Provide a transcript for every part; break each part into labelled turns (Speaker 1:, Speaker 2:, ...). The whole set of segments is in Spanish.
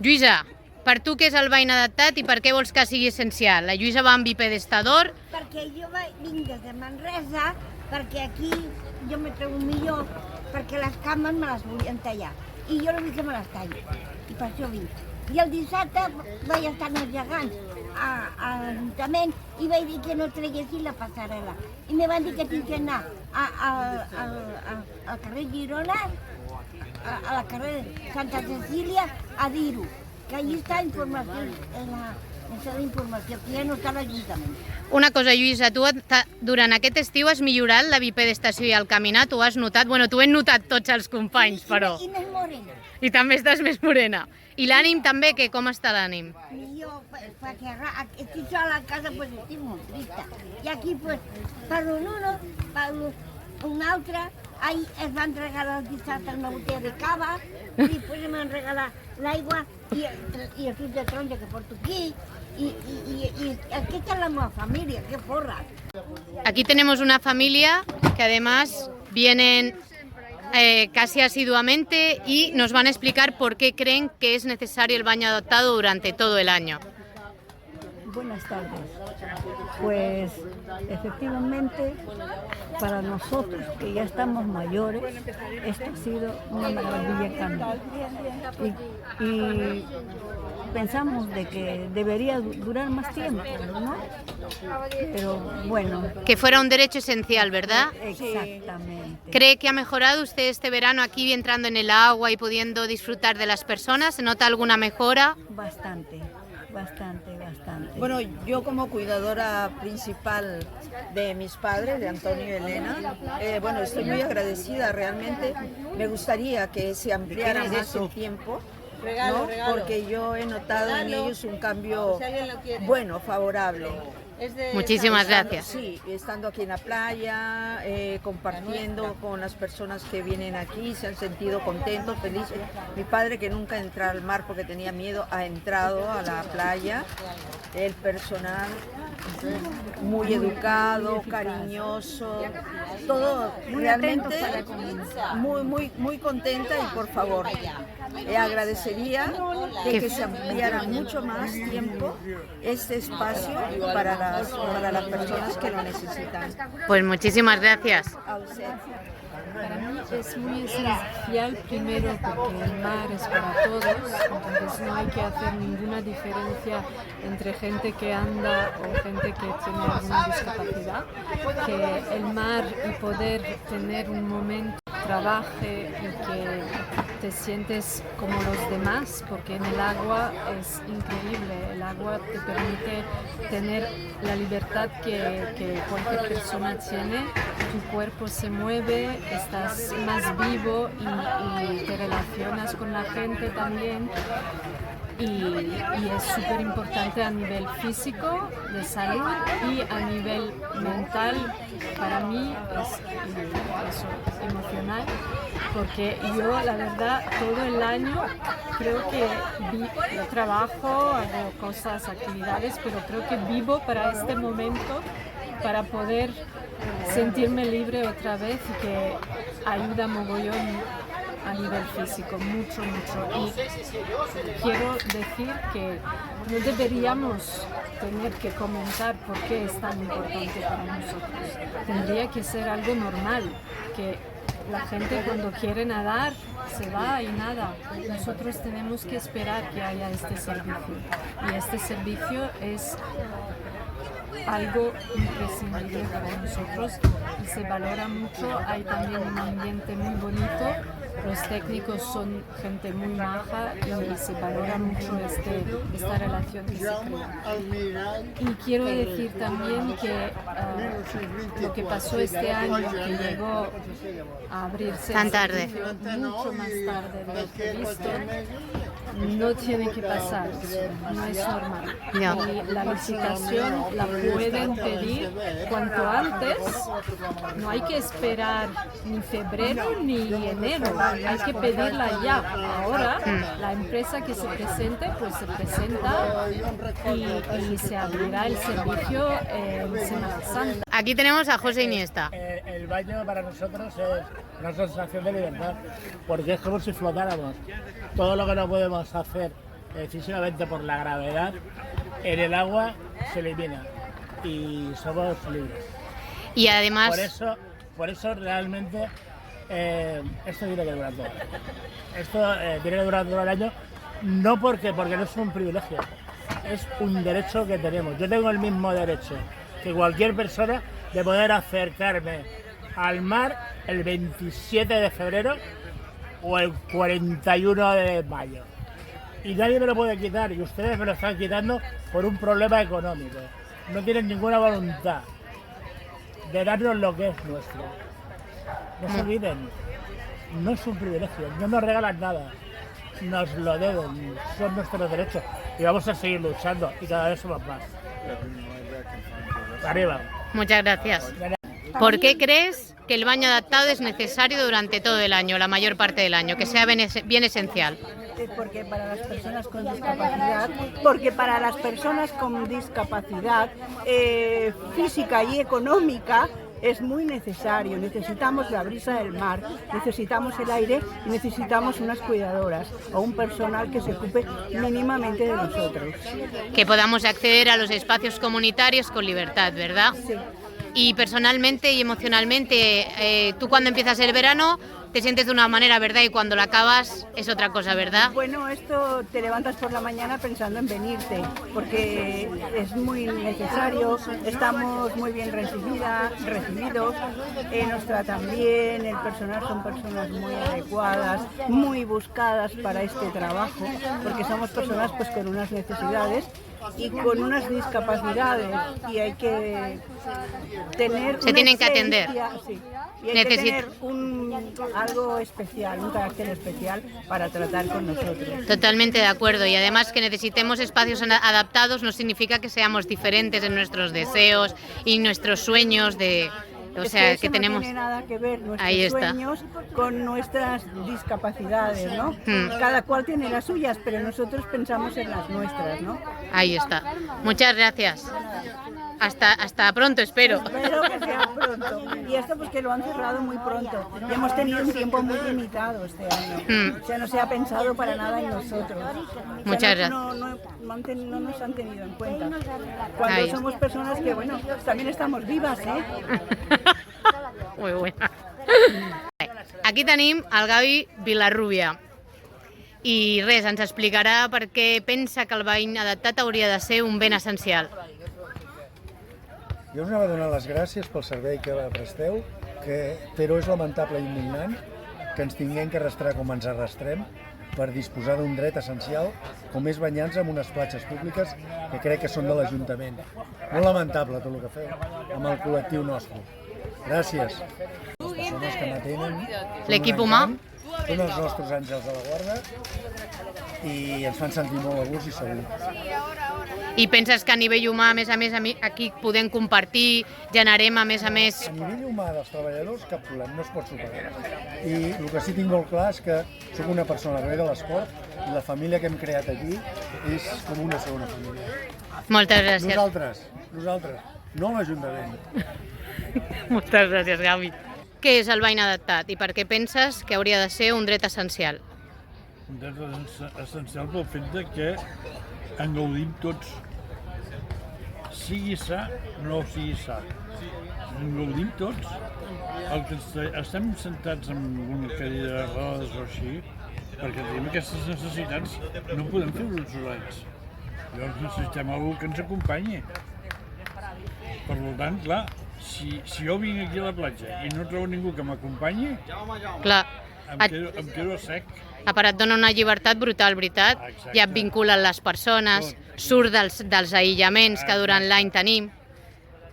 Speaker 1: Lluïsa, per tu què és el bany adaptat i per què vols que sigui essencial? La Lluïsa va amb bipedestador.
Speaker 2: Perquè jo vinc des de Manresa, perquè aquí jo me trobo millor, perquè les cames me les volien tallar. I jo no vull que me les talli, i per això vinc. I el dissabte vaig estar els gegants a l'Ajuntament i vaig dir que no traguessin la passarel·la. I me van dir que tinc que anar al carrer Girona, a la carrer Santa Cecília, a dir-ho, que allí està informació, en la seva informació, que ja no està a l'Ajuntament.
Speaker 1: Una cosa, Lluïsa, tu durant aquest estiu has millorat la bipedestació i el caminar, tu has notat? Bueno, t'ho hem notat tots els companys, però...
Speaker 2: I més morena.
Speaker 1: I també estàs més morena. I l'ànim també, que com està l'ànim?
Speaker 2: Millor, perquè estic sola a casa, pues estic molt trista. I aquí, pues, parlo un uno, parlo un altre. Ahir es van regalar el dissabte una botella de cava, i després em van regalar l'aigua i el suc de taronja que porto aquí. Y aquesta es la meva familia, qué porra.
Speaker 1: Aquí tenemos una familia que además vienen casi asiduamente y nos van a explicar por qué creen que es necesario el baño adaptado durante todo el año.
Speaker 3: Buenas tardes. Pues efectivamente, para nosotros que ya estamos mayores, esto ha sido una maravilla cambio. Y pensamos de que debería durar más tiempo, ¿no? Pero bueno.
Speaker 1: Que fuera un derecho esencial, ¿verdad?
Speaker 3: Exactamente.
Speaker 1: ¿Cree que ha mejorado usted este verano aquí entrando en el agua y pudiendo disfrutar de las personas? ¿Se nota alguna mejora?
Speaker 3: Bastante.
Speaker 4: Bueno, yo como cuidadora principal de mis padres, de Antonio y Elena, bueno, estoy muy agradecida realmente. Me gustaría que se ampliara más el tiempo, ¿no? Porque yo he notado en ellos un cambio bueno, favorable.
Speaker 1: Muchísimas gracias.
Speaker 4: Sí, estando aquí en la playa, compartiendo con las personas que vienen aquí, se han sentido contentos, felices. Mi padre, que nunca entró al mar porque tenía miedo, ha entrado a la playa. El personal muy educado, cariñoso, todo realmente muy contenta, y por favor, agradecería que se ampliara mucho más tiempo este espacio para las personas que lo necesitan.
Speaker 1: Pues muchísimas gracias.
Speaker 4: A usted.
Speaker 5: Para mí es muy esencial, primero porque el mar es para todos, entonces no hay que hacer ninguna diferencia entre gente que anda o gente que tiene alguna discapacidad, que el mar y poder tener un momento, trabaje y que te sientes como los demás, porque en el agua es increíble, el agua te permite tener la libertad que cualquier persona tiene, tu cuerpo se mueve, estás más vivo y te relacionas con la gente también. Y es súper importante a nivel físico, de salud, y a nivel mental, para mí es eso, emocional, porque yo la verdad todo el año creo que yo trabajo, hago cosas, actividades, pero creo que vivo para este momento, para poder sentirme libre otra vez, y que ayuda mogollón a nivel físico, mucho. Y quiero decir que no deberíamos tener que comentar por qué es tan importante para nosotros. Tendría que ser algo normal, que la gente cuando quiere nadar se va y nada. Nosotros tenemos que esperar que haya este servicio. Y este servicio es algo imprescindible para nosotros y se valora mucho. Hay también un ambiente muy bonito, los técnicos son gente muy maja y se valora mucho esta relación que se crea. Y quiero decir también que lo que pasó este año, que llegó a abrirse
Speaker 1: tan tarde,
Speaker 5: mucho más tarde de lo previsto, no tiene que pasar, no es normal.
Speaker 1: No.
Speaker 5: Y la licitación la pueden pedir cuanto antes, no hay que esperar ni febrero ni enero, hay que pedirla ya. Ahora la empresa que se presente, pues se presenta y se abrirá el servicio en Semana Santa.
Speaker 1: Aquí tenemos a José Iniesta.
Speaker 6: El baño para nosotros es una sensación de libertad, porque es como si flotáramos. Todo lo que no podemos hacer físicamente por la gravedad, en el agua se elimina y somos libres.
Speaker 1: Y además...
Speaker 6: Por eso realmente esto tiene que durar todo el año. Esto tiene que durar todo el año, no porque no es un privilegio, es un derecho que tenemos. Yo tengo el mismo derecho que cualquier persona de poder acercarme al mar el 27 de febrero o el 41 de mayo. Y nadie me lo puede quitar, y ustedes me lo están quitando por un problema económico. No tienen ninguna voluntad de darnos lo que es nuestro. No se olviden, no es un privilegio, no nos regalan nada, nos lo deben, son nuestros derechos y vamos a seguir luchando y cada vez somos más. Arriba.
Speaker 1: Muchas gracias. ¿Por qué crees que el baño adaptado es necesario durante todo el año, la mayor parte del año, que sea bien esencial?
Speaker 3: Porque para las personas con discapacidad física y económica es muy necesario. Necesitamos la brisa del mar, necesitamos el aire y necesitamos unas cuidadoras o un personal que se ocupe mínimamente de nosotros.
Speaker 1: Que podamos acceder a los espacios comunitarios con libertad, ¿verdad?
Speaker 3: Sí.
Speaker 1: Y personalmente y emocionalmente, tú cuando empiezas el verano te sientes de una manera, ¿verdad? Y cuando la acabas es otra cosa, ¿verdad?
Speaker 3: Bueno, esto te levantas por la mañana pensando en venirte, porque es muy necesario, estamos muy bien recibidos, nos tratan bien, el personal son personas muy adecuadas, muy buscadas para este trabajo, porque somos personas pues con unas necesidades y con unas discapacidades y hay que tener...
Speaker 1: Se tienen que atender.
Speaker 3: Sí. Y hay que tener algo especial, un carácter especial para tratar con nosotros.
Speaker 1: Totalmente de acuerdo, y además que necesitemos espacios adaptados no significa que seamos diferentes en nuestros deseos y nuestros sueños o sea, que tenemos...
Speaker 3: No tiene nada que ver nuestros sueños con nuestras discapacidades, ¿no? Cada cual tiene las suyas, pero nosotros pensamos en las nuestras, ¿no?
Speaker 1: Ahí está. Muchas gracias. Hasta pronto, espero.
Speaker 3: Espero que sea pronto. Y esto pues que lo han cerrado muy pronto. Y hemos tenido un tiempo muy limitado este año. O sea, no se ha pensado para nada en nosotros.
Speaker 1: Muchas gracias.
Speaker 3: No nos han tenido en cuenta. Cuando somos personas que, bueno, también estamos vivas, ¿eh?
Speaker 1: Muy buena. Aquí tenim el Gavi Vilarrubia. I res, ens explicarà per què pensa que el bany adaptat hauria de ser un ben essencial.
Speaker 7: Jo us anava a donar les gràcies pel servei que presteu, però és lamentable i indignant que ens tinguem que arrastrar com ens arrastrem per disposar d'un dret essencial com és banyar-nos en unes platges públiques que crec que són de l'Ajuntament. Molt lamentable tot el que feu amb el col·lectiu nostre. Gràcies. Les persones que m'atenen
Speaker 1: L'equip humà.
Speaker 7: Són els nostres àngels de la guarda i ens fan sentir molt a gust i segur.
Speaker 1: I penses que a nivell humà, a més, aquí podem compartir, generem, a més...
Speaker 7: A nivell humà dels treballadors, cap problema, no es pot superar. I el que sí tinc molt clar és que soc una persona que ve de l'esport i la família que hem creat aquí és com una segona família.
Speaker 1: Moltes gràcies.
Speaker 7: Nosaltres, no l'Ajuntament.
Speaker 1: Moltes gràcies, Gavi. Què és el bany adaptat i per què penses que hauria de ser un dret essencial?
Speaker 8: Un dret essencial pel fet que en gaudim tots, sigui sa o no sigui sa. En gaudim tots. El que estem sentats en una cadira de rodes o així, perquè tenim aquestes necessitats, no podem fer-ho solets. Llavors necessitem algú que ens acompanyi. Per tant, clar, si jo vinc aquí a la platja i no trobo ningú que m'acompanyi, em quedo a sec.
Speaker 1: A part et dona una llibertat brutal, veritat?
Speaker 8: Exacte.
Speaker 1: Ja et vinculen les persones, surt dels aïllaments que durant l'any tenim.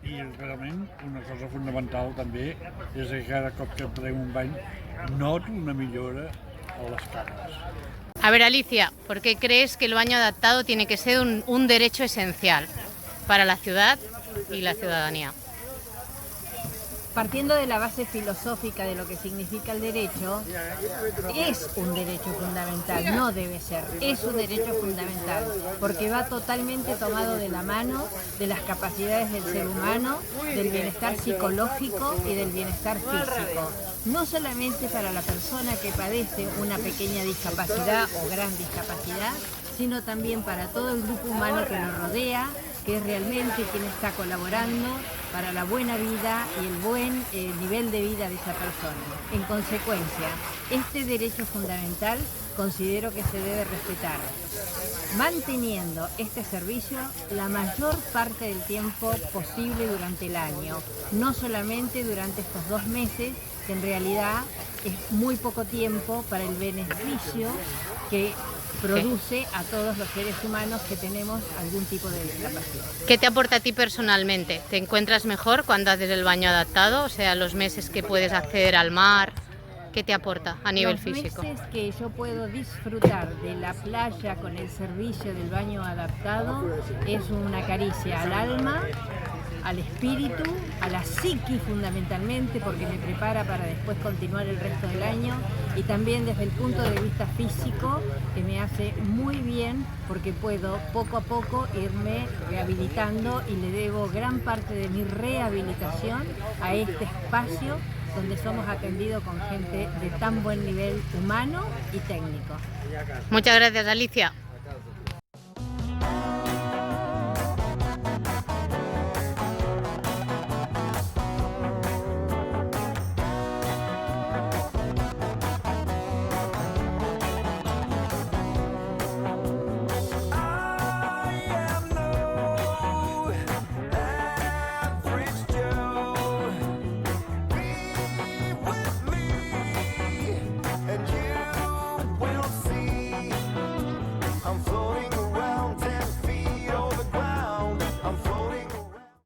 Speaker 8: I realment una cosa fundamental també és que cada cop que prenc un bany noto una millora a les cames.
Speaker 1: A ver, Alicia, ¿por qué crees que el baño adaptado tiene que ser un derecho esencial para la ciudad y la ciudadanía?
Speaker 9: Partiendo de la base filosófica de lo que significa el derecho, es un derecho fundamental, no debe ser, es un derecho fundamental, porque va totalmente tomado de la mano de las capacidades del ser humano, del bienestar psicológico y del bienestar físico. No solamente para la persona que padece una pequeña discapacidad o gran discapacidad, sino también para todo el grupo humano que nos rodea, que es realmente quien está colaborando para la buena vida y el buen nivel de vida de esa persona. En consecuencia, este derecho fundamental considero que se debe respetar, manteniendo este servicio la mayor parte del tiempo posible durante el año, no solamente durante estos 2 meses, que en realidad es muy poco tiempo para el beneficio que produce a todos los seres humanos que tenemos algún tipo de discapacidad.
Speaker 1: ¿Qué te aporta a ti personalmente? ¿Te encuentras mejor cuando haces el baño adaptado? O sea, los meses que puedes acceder al mar, ¿qué te aporta a nivel físico?
Speaker 9: Los meses que yo puedo disfrutar de la playa con el servicio del baño adaptado es una caricia al alma, al espíritu, a la psiqui fundamentalmente, porque me prepara para después continuar el resto del año, y también desde el punto de vista físico, que me hace muy bien porque puedo poco a poco irme rehabilitando, y le debo gran parte de mi rehabilitación a este espacio donde somos atendidos con gente de tan buen nivel humano y técnico.
Speaker 1: Muchas gracias, Alicia.